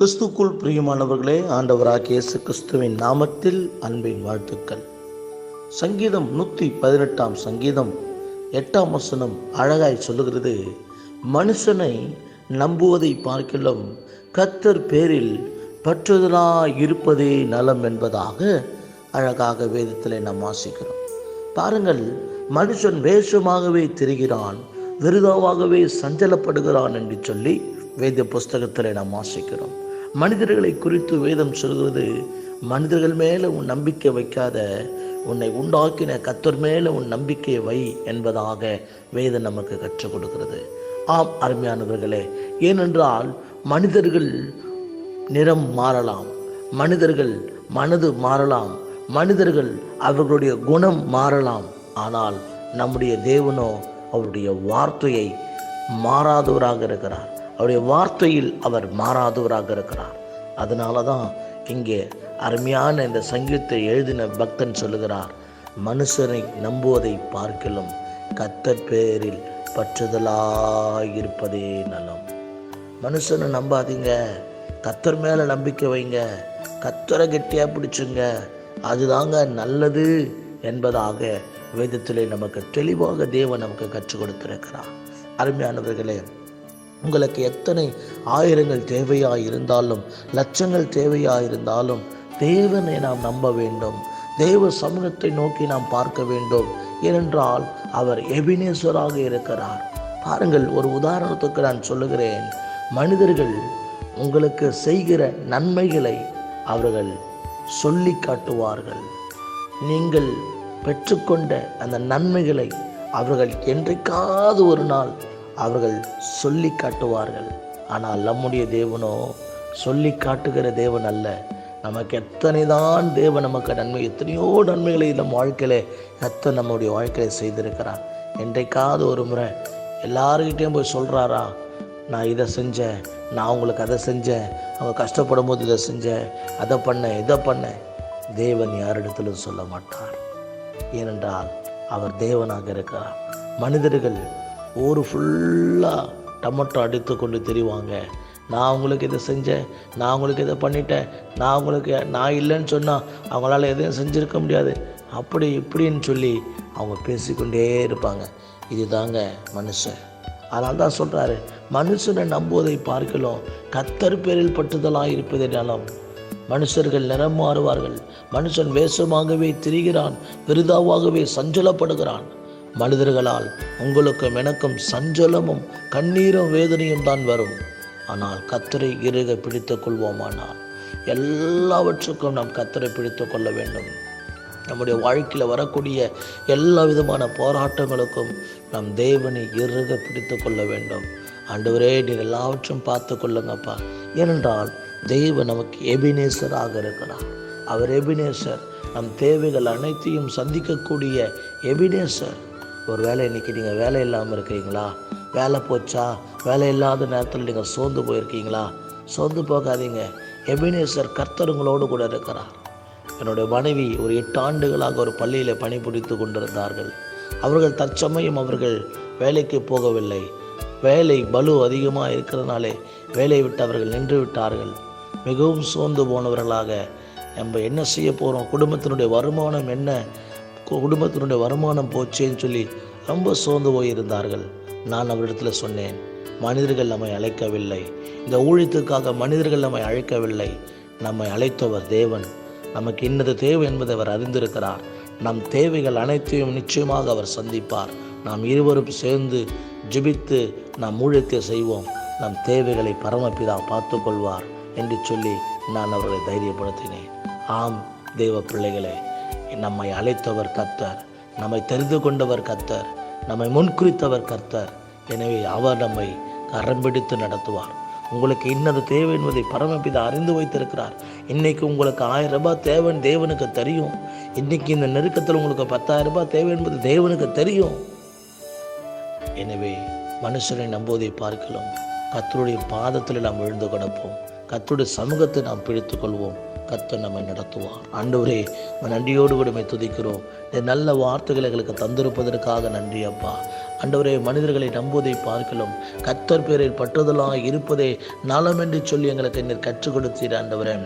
கிறிஸ்துக்குள் பிரியமானவர்களே, ஆண்டவராகிய இயேசு கிறிஸ்துவின் நாமத்தில் அன்பின் வாழ்த்துக்கள். சங்கீதம் 118 சங்கீதம் 8 அழகாய் சொல்லுகிறது, மனுஷனை நம்புவதை பார்க்கிலும் கர்த்தர் பேரில் பற்றுதலாய் இருப்பதே நலம் என்பதாக அழகாக வேதத்திலே நாம் வாசிக்கிறோம். பாருங்கள், மனுஷன் வேஷமாகவே திரிகிறான், விருதாவாகவே சஞ்சலப்படுகிறான் என்று சொல்லி வேத புஸ்தகத்தில் நாம் வாசிக்கிறோம். மனிதர்களை குறித்து வேதம் சொல்கிறது, மனிதர்கள் மேலே உன் நம்பிக்கை வைக்காத, உன்னை உண்டாக்கின கர்த்தர் மேலே உன் நம்பிக்கையை வை என்பதாக வேதம் நமக்கு கற்றுக் கொடுக்கிறது. ஆம் அருமையானவர்களே, ஏனென்றால் மனிதர்கள் நிறம் மாறலாம், மனிதர்கள் மனது மாறலாம், மனிதர்கள் அவர்களுடைய குணம் மாறலாம். ஆனால் நம்முடைய தேவனோ அவருடைய வார்த்தையை மாறாதவராக இருக்கிறார். அவருடைய வார்த்தையில் அவர் மாறாதவராக இருக்கிறார். அதனால தான் இங்கே அருமையான இந்த சங்கீதத்தை எழுதின பக்தன் சொல்லுகிறார், மனுஷனை நம்புவதை பார்க்கிலும் கர்த்தர் பேரில் பற்றுதலாயிருப்பதே நலம். மனுஷனை நம்பாதீங்க, கர்த்தர் மேலே நம்பிக்கை வைங்க, கர்த்தரை கெட்டியாக பிடிச்சுங்க, அதுதாங்க நல்லது என்பதாக வேதத்திலே நமக்கு தெளிவாக தேவன் நமக்கு கற்றுக் கொடுத்திருக்கிறார். அருமையானவர்களே, உங்களுக்கு எத்தனை ஆயிரங்கள் தேவையாக இருந்தாலும், லட்சங்கள் தேவையாக இருந்தாலும், தேவனை நாம் நம்ப வேண்டும். தேவ சமூகத்தை நோக்கி நாம் பார்க்க வேண்டும். ஏனென்றால் அவர் எபினேசராக இருக்கிறார். பாருங்கள், ஒரு உதாரணத்துக்கு நான் சொல்லுகிறேன். மனிதர்கள் உங்களுக்கு செய்கிற நன்மைகளை அவர்கள் சொல்லி காட்டுவார்கள். நீங்கள் பெற்றுக்கொண்ட அந்த நன்மைகளை அவர்கள் என்றைக்காவது ஒரு நாள் அவர்கள் சொல்லி காட்டுவார்கள். ஆனால் நம்முடைய தேவனோ சொல்லி காட்டுகிற தேவன் அல்ல. நமக்கு எத்தனை தான் தேவன் நமக்கு எத்தனையோ நன்மைகளை நம் வாழ்க்கையில கர்த்தர் நம்முடைய வாழ்க்கையில செய்திருக்கிறார். என்றைக்காவது ஒரு முறை எல்லாருக்கிட்டையும் போய் சொல்கிறாரா, நான் இதை செஞ்சேன், நான் அவங்களுக்கு அதை செஞ்சேன், அவங்க கஷ்டப்படும் போது இதை செஞ்சேன், அதை பண்ணேன், இதை பண்ணேன். தேவன் யாரிடத்திலும் சொல்ல மாட்டார். ஏனென்றால் அவர் தேவனாக இருக்கிறார். மனிதர்கள் ஊர் ஃபுல்லாக டொமேட்டோ அடித்து கொண்டு தெரிவாங்க. நான் அவங்களுக்கு இதை செஞ்சேன், நான் அவங்களுக்கு இதை பண்ணிட்டேன், நான் இல்லைன்னு சொன்னால் அவங்களால எதையும் செஞ்சுருக்க முடியாது, அப்படி இப்படின்னு சொல்லி அவங்க பேசிக்கொண்டே இருப்பாங்க. இதுதாங்க மனுஷன். அதனால தான் சொல்கிறாரு, மனுஷனை நம்புவதை பார்க்கலாம் கர்த்தர் பேரில் பற்றுதலாக இருப்பதே நலம். மனுஷர்கள் நிறம் மாறுவார்கள், மனுஷன் வேஷமாகவே திரிகிறான், விருதாவாகவே சஞ்சலப்படுகிறான். மனிதர்களால் உங்களுக்கும் எனக்கும் சஞ்சலமும் கண்ணீரும் வேதனையும் தான் வரும். ஆனால் கர்த்தரை இறுக பிடித்து கொள்வோமானால் எல்லாவற்றுக்கும் நாம் கர்த்தரை பிடித்து கொள்ள வேண்டும். நம்முடைய வாழ்க்கையில் வரக்கூடிய எல்லா விதமான போராட்டங்களுக்கும் நாம் தேவனை இறுக பிடித்து கொள்ள வேண்டும். ஆண்டவரே, நீர் எல்லாவற்றும் பார்த்து கொள்ளுங்கப்பா. ஏனென்றால் தேவன் நமக்கு எபினேசராக இருக்கிறார். அவர் எபினேசர், நம் தேவைகள் அனைத்தையும் சந்திக்கக்கூடிய எபினேசர். ஒரு வேளை இன்றைக்கி நீங்கள் வேலை இல்லாமல் இருக்கீங்களா? வேலை போச்சா? வேலை இல்லாத நேரத்தில் நீங்கள் சோர்ந்து போயிருக்கீங்களா? சோர்ந்து போகாதீங்க. எபினேசர் கர்த்தர் உங்களோடு கூட இருக்கிறார். என்னுடைய மனைவி ஒரு 8 ஆண்டுகளாக ஒரு பள்ளியில் பணிபுரித்து கொண்டிருந்தார்கள். அவர்கள் தற்சமயம் அவர்கள் வேலைக்கு போகவில்லை. வேலை பலு அதிகமாக இருக்கிறதுனாலே வேலையை விட்டு அவர்கள் நின்று விட்டார்கள். மிகவும் சோர்ந்து போனவர்களாக, நம்ம என்ன செய்ய போகிறோம், குடும்பத்தினுடைய வருமானம் என்ன, குடும்பத்தினுடைய வருமானம் போச்சேன்னு சொல்லி ரொம்ப சோர்ந்து போயிருந்தார்கள். நான் அவரிடத்தில் சொன்னேன், மனிதர்கள் நம்மை அழைக்கவில்லை, இந்த ஊழியத்துக்காக மனிதர்கள் நம்மை அழைக்கவில்லை, நம்மை அழைத்தவர் தேவன். நமக்கு இன்னது தேவை என்பதை அவர் அறிந்திருக்கிறார். நம் தேவைகள் அனைத்தையும் நிச்சயமாக அவர் சந்திப்பார். நாம் இருவரும் சேர்ந்து ஜெபித்து நாம் ஊழியத்தை செய்வோம். நம் தேவைகளை பரமபிதா பார்த்து கொள்வார் என்று சொல்லி நான் அவர்களை தைரியப்படுத்தினேன். ஆம் தேவ பிள்ளைகளே, நம்மை அழைத்தவர் கர்த்தர், நம்மை தெரிந்து கொண்டவர் கர்த்தர், நம்மை முன்குறித்தவர் கர்த்தர். எனவே அவர் நம்மை கரம் பிடித்து நடத்துவார். உங்களுக்கு இன்னது தேவை என்பதை பரமபிதா அறிந்து வைத்திருக்கிறார். இன்னைக்கு உங்களுக்கு 1000 ரூபாய் தேவைன்னு தேவனுக்கு தெரியும். இன்னைக்கு இந்த நெருக்கத்தில் உங்களுக்கு 10,000 ரூபாய் தேவை என்பது தேவனுக்கு தெரியும். எனவே மனுஷனை நம்புவதை பார்க்கலாம் கர்த்தருடைய பாதத்தில் நாம் விழுந்து கிடப்போம். கர்த்தருடைய சமூகத்தை நாம் பிடித்து கொள்வோம். கர்த்தர் நம்மை நடத்துவார். ஆண்டவரே, நன்றியோடு கூட துதிக்கிறோம். இந்த நல்ல வார்த்தைகளை எங்களுக்கு தந்திருப்பதற்காக நன்றி அப்பா. ஆண்டவரே, மனிதர்களை நம்புவதை பார்க்கலாம் கர்த்தர் பேரில் பற்றுதலாக இருப்பதே நலம் என்று சொல்லி எங்களுக்கு நீர் கற்றுக் கொடுத்தீர் ஆண்டவரே.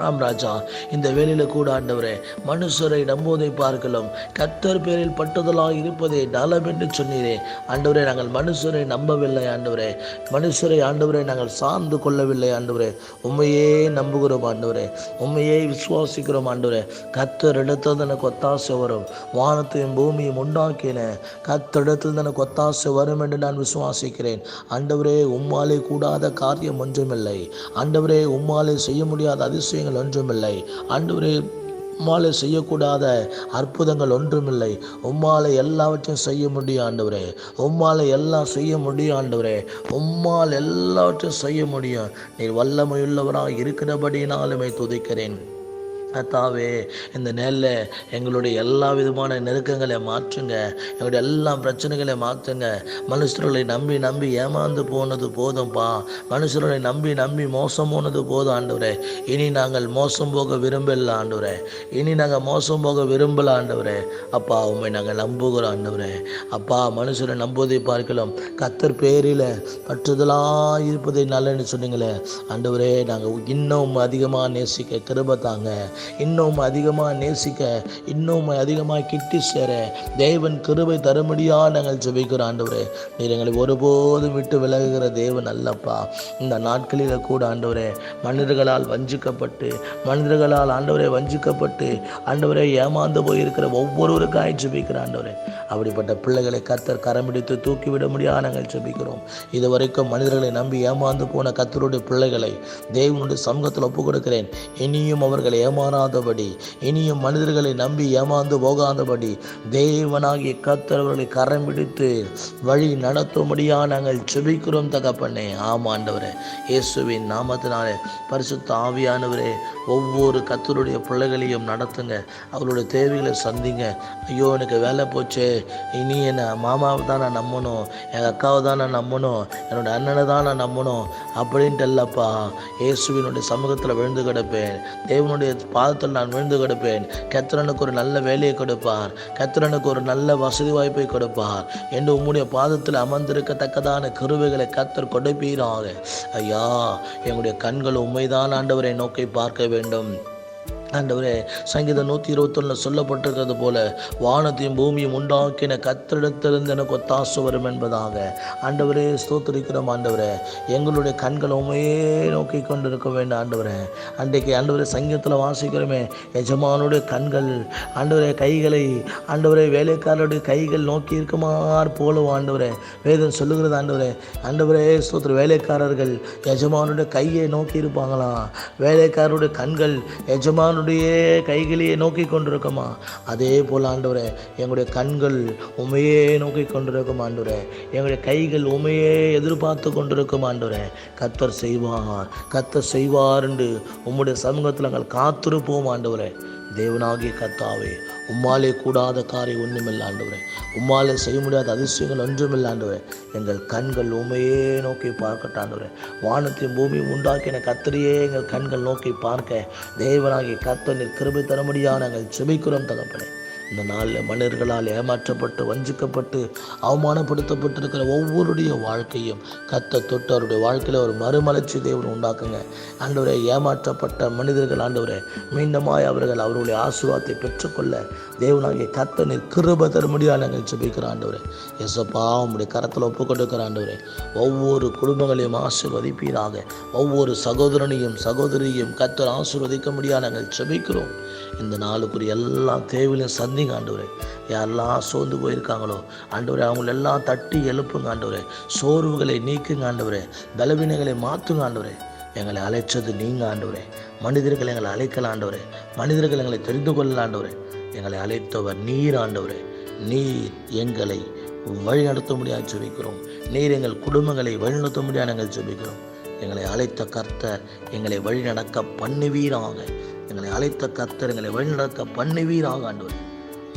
ஆம் ராஜா, இந்த வேளையில கூட ஆண்டவரே, மனுஷரை நம்புவதை பார்க்கலாம் கர்த்தர் பேரில் பட்டுதலாக இருப்பதே நலம் என்று சொன்னீரே. ஆண்டவரே, நாங்கள் மனுஷரை நம்பவில்லை ஆண்டவரே, மனுஷரை ஆண்டவரே நாங்கள் சார்ந்து கொள்ளவில்லை ஆண்டவரே, உண்மையே நம்புகிறோம் ஆண்டவரே, உண்மையே விசுவாசிக்கிறோம் ஆண்டவரே. கர்த்தர் இடத்தில் எனக்கு ஒத்தாசை வரும், வானத்தையும் பூமியும் உண்டாக்கின கர்த்தர் இடத்தில் எனக்கு ஒத்தாசை வரும் என்று நான் விசுவாசிக்கிறேன் ஆண்டவரே. உம்மாலே கூடாத காரியம் ஒன்றுமில்லை ஆண்டவரே, உம்மாலே செய்ய முடியாத அதிசயம் ஒன்றுமில்லை ஆண்டவரே, உம்மாலே செய்யக்கூடாத அற்புதங்கள் ஒன்றுமில்லை. உம்மாலே எல்லாவற்றையும் செய்ய முடியும் ஆண்டவரே, உம்மாலே எல்லாம் செய்ய முடியும் ஆண்டவரே, உம்மால் எல்லாவற்றையும் செய்ய முடியும். நீர் வல்லமையுள்ளவராக இருக்கிறபடினாலுமே துதிக்கிறேன் கர்த்தாவே. இந்த நேரில் எங்களுடைய எல்லா விதமான நெருக்கங்களை மாற்றுங்க, எங்களுடைய எல்லா பிரச்சனைகளை மாற்றுங்க. மனுஷர்களை நம்பி நம்பி ஏமாந்து போனது போதும்ப்பா, மனுஷர்களை நம்பி நம்பி மோசம் போனது போதும் ஆண்டவரே. இனி நாங்கள் மோசம் போக விரும்பல ஆண்டவரே, இனி நாங்கள் மோசம் போக விரும்பல ஆண்டவரே. அப்பா, உண்மை நாங்கள் நம்புகிறோம் ஆண்டவரே. அப்பா, மனுஷரை நம்புவதை பார்க்கலாம் கர்த்தர் பேரில் பற்றுதலாக இருப்பதை நல்லன்னு சொன்னீங்களே ஆண்டவரே. நாங்கள் இன்னும் அதிகமாக நேசிக்க கிருபை தாங்க, இன்னும் அதிகமாக நேசிக்க, இன்னும் அதிகமாக கிட்டி சேர தேவன் கிருபை தரும்படியாக நாங்கள் ஜெபிக்கிறோம் ஆண்டவரே. நீர் எங்களை ஒருபோதும் விட்டு விலகுகிற தேவன் அல்லப்பா. இந்த நாட்களில் கூட ஆண்டவரே, மனிதர்களால் வஞ்சிக்கப்பட்டு, மனிதர்களால் ஆண்டவரே வஞ்சிக்கப்பட்டு ஆண்டவரே ஏமாந்து போயிருக்கிற ஒவ்வொருவருக்காய் ஜெபிக்கிற ஆண்டவரே, அப்படிப்பட்ட பிள்ளைகளை கர்த்தர் கரம்பிடித்து தூக்கிவிட முடியாது நாங்கள் ஜெபிக்கிறோம். இதுவரைக்கும் மனிதர்களை நம்பி ஏமாந்து போன கர்த்தருடைய பிள்ளைகளை தேவனுடைய சமூகத்தில் ஒப்புக் கொடுக்கிறேன். இனியும் அவர்களை ஏமாறாதபடி, இனியும் மனிதர்களை நம்பி ஏமாந்து போகாதபடி தேவனாகிய கர்த்தர் அவர்களை கரம் பிடித்து வழி நடத்தும்படியாக நாங்கள் ஜெபிக்கிறோம் தகப்பனே. ஆமாண்டவரே, இயேசுவின் நாமத்தினாலே பரிசுத்த ஆவியானவரே, ஒவ்வொரு கர்த்தருடைய பிள்ளைகளையும் நடத்துங்க, அவர்களுடைய தேவைகளை சந்திங்க. ஐயோ, எனக்கு வேலை போச்சு, இனி என்னை மாமாவை தான் நான் நம்பணும், எங்கள் அக்காவை தான் நான் நம்பணும், என்னோடய அண்ணனை தான் நான் நம்பணும் அப்படின்ட்டு இல்லப்பா. இயேசுவினுடைய சமூகத்தில் விழுந்து கிடப்பேன், தேவனுடைய பாதத்தில் நான் விழுந்து கிடப்பேன். கர்த்தரனுக்கு ஒரு நல்ல வேலையை கொடுப்பார், கர்த்தரனுக்கு ஒரு நல்ல வசதி வாய்ப்பை கொடுப்பார் என்று உம்முடைய பாதத்தில் அமர்ந்திருக்கத்தக்கதான கிருபைகளை கர்த்தர் கொடுப்பீராக. ஐயா, எங்களுடைய கண்கள் உண்மைதான் ஆண்டவரை நோக்கி பார்க்க வேண்டும் ஆண்டவரே. சங்கீதம் 121 சொல்லப்பட்டிருக்கிறது போல, வானத்தையும் பூமியும் உண்டாக்கின கர்த்தரிடத்திலிருந்து எனக்கு ஒத்தாசை வரும் என்பதாக. ஆண்டவரே, ஸ்தோத்திரிக்கிறோம் ஆண்டவரே. எங்களுடைய கண்கள் உண்மையே நோக்கி கொண்டு இருக்க வேண்டும் ஆண்டவரே. அன்றைக்கு ஆண்டவரே சங்கீதத்தில் வாசிக்கிறோமே, எஜமானுடைய கண்கள் ஆண்டவரே கைகளை ஆண்டவரே வேலைக்காரருடைய கைகள் நோக்கி இருக்குமாறு போலும் ஆண்டவரே வேதம் சொல்லுகிறது ஆண்டவரே. ஆண்டவரே ஸ்தோத்திர, வேலைக்காரர்கள் எஜமானுடைய கையை நோக்கி இருப்பாங்களாம், வேலைக்காரருடைய கண்கள் எஜமானு கைகளையே நோக்கி கொண்டிருக்குமா. அதே போல் ஆண்டவரே, எங்களுடைய கண்கள் உண்மையே நோக்கி கொண்டிருக்கும் ஆண்டவரே, எங்களுடைய கைகள் உண்மையே எதிர்பார்த்து கொண்டிருக்கும் ஆண்டவரே. கர்த்தர் செய்வார், கர்த்தர் செய்வார் என்று உம்முடைய சமூகத்தில் நாங்கள் காத்திருப்போம் ஆண்டவரே. தேவனாகிய கர்த்தாவே, உம்மாலே கூடாத காரியம் ஒன்றுமில்லை ஆண்டவரே, உம்மாலே செய்ய முடியாத அதிசயங்கள் ஒன்றுமில்லை ஆண்டவரே. எங்கள் கண்கள் உண்மையே நோக்கி பார்க்கட்டும் ஆண்டவரே. வானத்தையும் பூமியும் உண்டாக்கின கர்த்தரையே எங்கள் கண்கள் நோக்கி பார்க்க தேவனாகிய கர்த்தர் நீர் கிருபை தர முடியாது நாங்கள் ஜெபிக்கிறோம் தகப்பனே. இந்த நாளில் மனிதர்களால் ஏமாற்றப்பட்டு வஞ்சிக்கப்பட்டு அவமானப்படுத்தப்பட்டிருக்கிற ஒவ்வொருடைய வாழ்க்கையும் கர்த்தர் தொட்டு அவருடைய வாழ்க்கையில் ஒரு மறுமலர்ச்சி தேவன் உண்டாக்குங்க ஆண்டவரே. ஏமாற்றப்பட்ட மனிதர்கள் ஆண்டவரே, மீண்டுமாய் அவர்கள் அவருடைய ஆசீர்வாதத்தை பெற்றுக்கொள்ள தேவனாகிய கர்த்தர் நீர் கிருபை தர முடியாது நாங்கள் ஜெபிக்கிற ஆண்டவரே. எசப்பா, உம்முடைய கரத்தில் ஒப்புக் கொடுக்கிற ஆண்டவரே. ஒவ்வொரு குடும்பங்களையும் ஆசீர்வதிப்பீராக, ஒவ்வொரு சகோதரனையும் சகோதரியையும் கர்த்தர் ஆசீர்வதிக்க முடியாது நாங்கள் ஜெபிக்கிறோம். இந்த நாளுக்குரிய எல்லா தேவையிலும் சந்திங்க ஆண்டவரே. யாரெல்லாம் சோர்ந்து போயிருக்காங்களோ ஆண்டவரே, அவங்களெல்லாம் தட்டி எழுப்புங்க ஆண்டவரே. சோர்வுகளை நீக்குங்க ஆண்டவரே, பலவீனங்களை மாற்றுங்க ஆண்டவரே. எங்களை அழைச்சது நீங்கள் ஆண்டவரே, மனிதர்கள் எங்களை அழைக்கல ஆண்டவரே, மனிதர்கள் எங்களை தெரிந்து கொள்ளல ஆண்டவரே. எங்களை அழைத்தவர் நீர் ஆண்டவரே. நீர் எங்களை வழிநடத்த முடியாது ஜெபிக்கிறோம், நீர் எங்கள் குடும்பங்களை வழிநடத்த முடியாது நாங்கள் ஜெபிக்கிறோம். எங்களை அழைத்த கர்த்தர் எங்களை வழிநடக்க பண்ணுவீராக, எங்களை அழைத்த கர்த்தர் எங்களை வழிநடக்க பண்ணுவீராக ஆண்டவரே.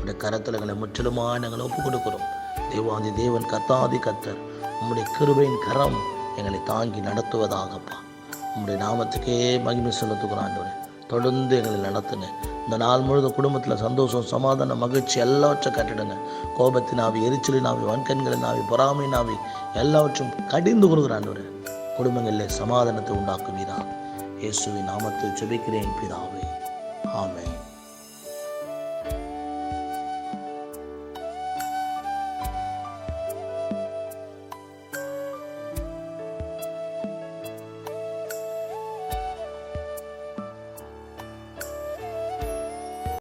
உடைய கரத்தில் எங்களை முற்றிலுமாக நாங்கள் ஒப்புக் கொடுக்கிறோம். தேவாதி தேவன் கர்த்தாதி கர்த்தர், உம்முடைய கிருபையின் கரம் எங்களை தாங்கி நடத்துவதாகப்பா. உம்முடைய நாமத்துக்கே மகிமை செலுத்துகிறோம் ஆண்டவரே. தொடர்ந்து எங்களை நடத்துங்க, இந்த நாள் முழுவதும் குடும்பத்தில் சந்தோஷம், சமாதானம், மகிழ்ச்சி எல்லாவற்றையும் கட்டிடுங்க. கோபத்தின் ஆவி, எரிச்சலின் ஆவி, வன்கண்களின் ஆவி, பொறாமையின் ஆவி எல்லாவற்றும் கடிந்து கொடுக்குற ஆண்டவரே, குடும்பங்களில் சமாதானத்தை உண்டாக்குவீரா. இயேசுவின் நாமத்தில் ஜெபிக்கிறேன் பிதாவே, ஆமென்.